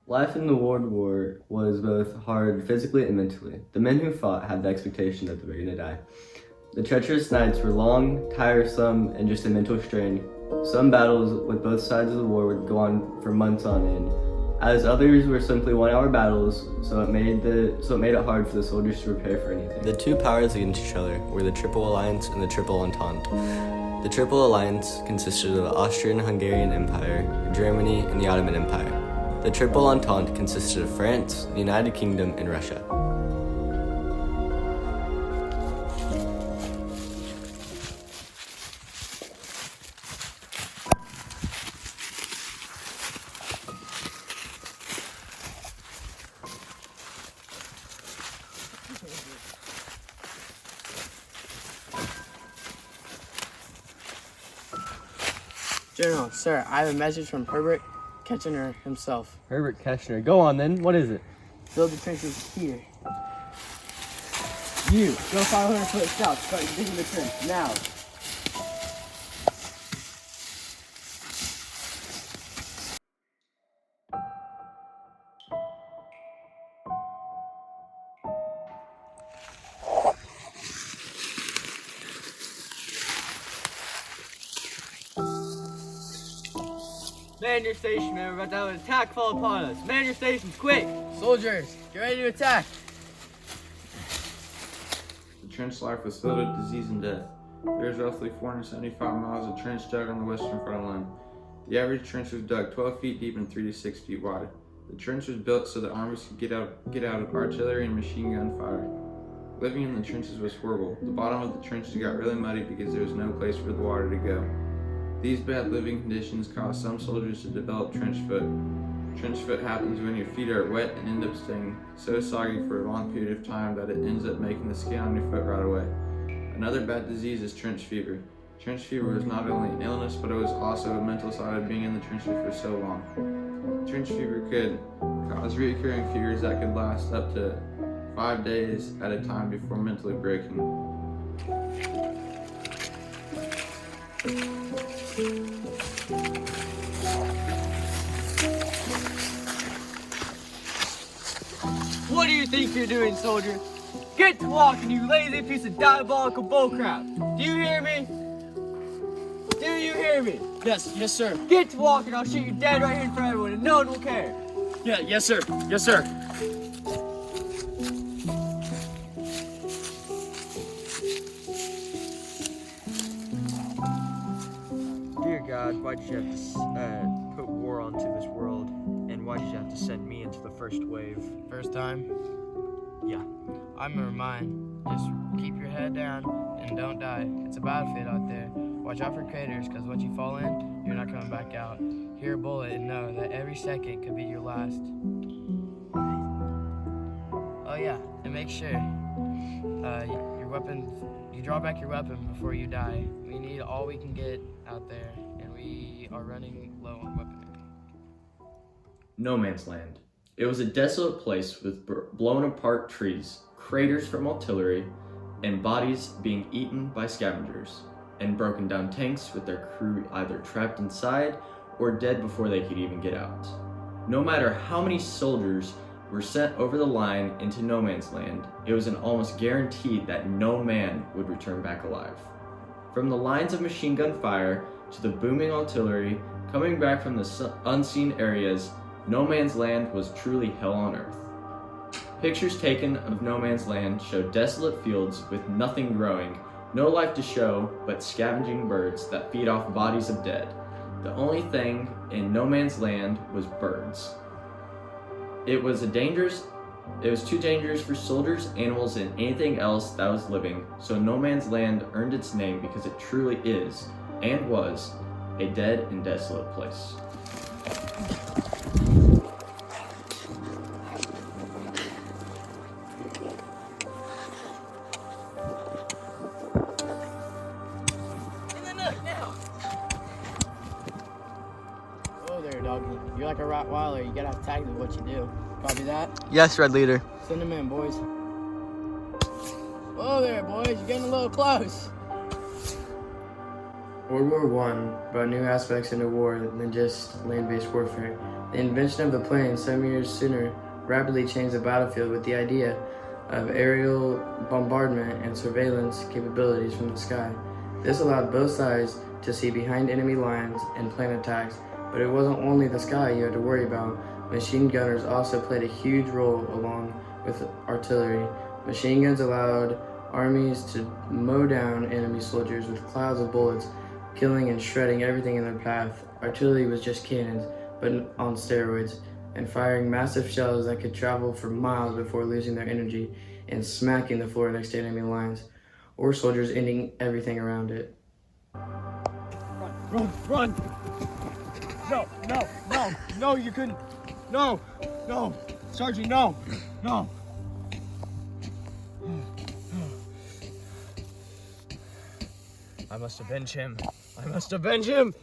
Life in the World War was both hard physically and mentally. The men who fought had the expectation that they were going to die. The treacherous nights were long, tiresome, and just a mental strain. Some battles with both sides of the war would go on for months on end, as others were simply 1-hour battles, so it made it hard for the soldiers to prepare for anything. The two powers against each other were the Triple Alliance and the Triple Entente. The Triple Alliance consisted of the Austrian-Hungarian Empire, Germany, and the Ottoman Empire. The Triple Entente consisted of France, the United Kingdom, and Russia. General, sir, I have a message from Herbert Kitchener himself. Herbert Kitchener, go on then. What is it? Build the trenches here. You, go 500 foot south, start digging the trench, now. Man your station, man. We're about to have an attack fall upon us. Man your stations, quick! Soldiers, get ready to attack. The trench life was filled with disease and death. There is roughly 475 miles of trench dug on the western front line. The average trench was dug 12 feet deep and 3 to 6 feet wide. The trench was built so the armies could get out of artillery and machine gun fire. Living in the trenches was horrible. The bottom of the trenches got really muddy because there was no place for the water to go. These bad living conditions caused some soldiers to develop trench foot. Trench foot happens when your feet are wet and end up staying so soggy for a long period of time that it ends up making the skin on your foot rot away. Another bad disease is trench fever. Trench fever was not only an illness, but it was also a mental side of being in the trenches for so long. Trench fever could cause recurring fevers that could last up to 5 days at a time before mentally breaking. What do you think you're doing, soldier? Get to walking, you lazy piece of diabolical bullcrap! Do you hear me? Do you hear me? Yes, sir. Get to walking, I'll shoot you dead right here in front of everyone, and no one will care! Yeah, yes, sir. Yes, sir. Dear God, why did you have to put war onto this world? And why did you have to send me into the first wave? First time? Yeah. I'm gonna remind. Just keep your head down and don't die. It's a battlefield out there. Watch out for craters, because once you fall in, you're not coming back out. Hear a bullet and know that every second could be your last. Oh yeah, and make sure your weapon, you draw back your weapon before you die. We need all we can get out there, and we are running low on weaponry. No Man's Land. It was a desolate place with blown apart trees, craters from artillery, and bodies being eaten by scavengers, and broken down tanks with their crew either trapped inside or dead before they could even get out. No matter how many soldiers were sent over the line into No Man's Land, it was an almost guaranteed that no man would return back alive. From the lines of machine gun fire to the booming artillery coming back from the unseen areas, No Man's Land was truly hell on earth. Pictures taken of No Man's Land showed desolate fields with nothing growing, no life to show but scavenging birds that feed off bodies of dead. The only thing in No Man's Land was birds. It was too dangerous for soldiers, animals, and anything else that was living, so No Man's Land earned its name because it truly is, and was, a dead and desolate place. Whoa there, doggy. You're like a Rottweiler. You gotta have tact with what you do. Copy that? Yes, Red Leader. Send them in, boys. Whoa there, boys. You're getting a little close. World War I brought new aspects into war than just land-based warfare. The invention of the plane some years sooner rapidly changed the battlefield with the idea of aerial bombardment and surveillance capabilities from the sky. This allowed both sides to see behind enemy lines and plan attacks, but it wasn't only the sky you had to worry about. Machine gunners also played a huge role along with artillery. Machine guns allowed armies to mow down enemy soldiers with clouds of bullets, killing and shredding everything in their path. Artillery was just cannons, but on steroids, and firing massive shells that could travel for miles before losing their energy and smacking the floor next to enemy lines, or soldiers ending everything around it. Run! No, you couldn't. No, Sergeant, no. I must avenge him.